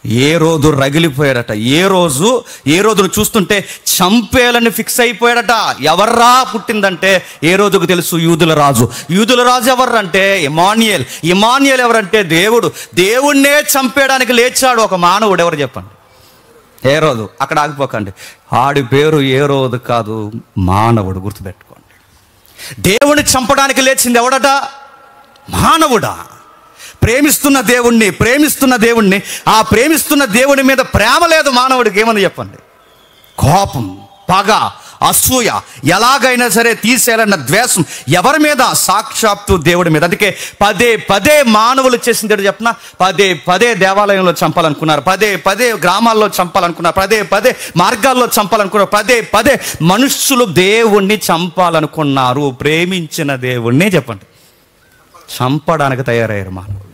ఏ రోజు రగిలిపోయాడట, ఏ రోజును చూస్తుంటే చంపేయాలని ఫిక్స్ అయిపోయాడట. ఎవర్రా పుట్టిందంటే ఏ రోజుకు తెలుసు, యూదుల రాజు ఎవర్రంటే ఇమాన్యుయేల్ ఎవరంటే దేవుణ్ణే చంపేయడానికి లేచాడు ఒక మానవుడు. ఎవరు చెప్పండి? ఏ రోజు. అక్కడ ఆగిపోకండి, ఆడి పేరు ఏ రోజు కాదు, మానవుడు. గుర్తుపెట్టుకోండి. దేవుణ్ణి చంపడానికి లేచింది ఎవడట? మానవుడా. ప్రేమిస్తున్న దేవుణ్ణి ఆ ప్రేమిస్తున్న దేవుని మీద ప్రేమ లేదు మానవుడికి. ఏమని చెప్పండి? కోపం, పగ, అసూయ, ఎలాగైనా సరే తీసేయాలన్న ద్వేషం ఎవరి మీద? సాక్షాత్తు దేవుడి మీద. అందుకే పదే మానవులు చేసింది చెప్పిన, పదే దేవాలయంలో చంపాలనుకున్నారు, పదే గ్రామాల్లో చంపాలనుకున్నారు, పదే మార్గాల్లో చంపాలనుకున్నారు, పదే మనుష్యులు దేవుణ్ణి చంపాలనుకున్నారు. ప్రేమించిన దేవుణ్ణి చెప్పండి చంపడానికి తయారయ్యారు మానవుడు.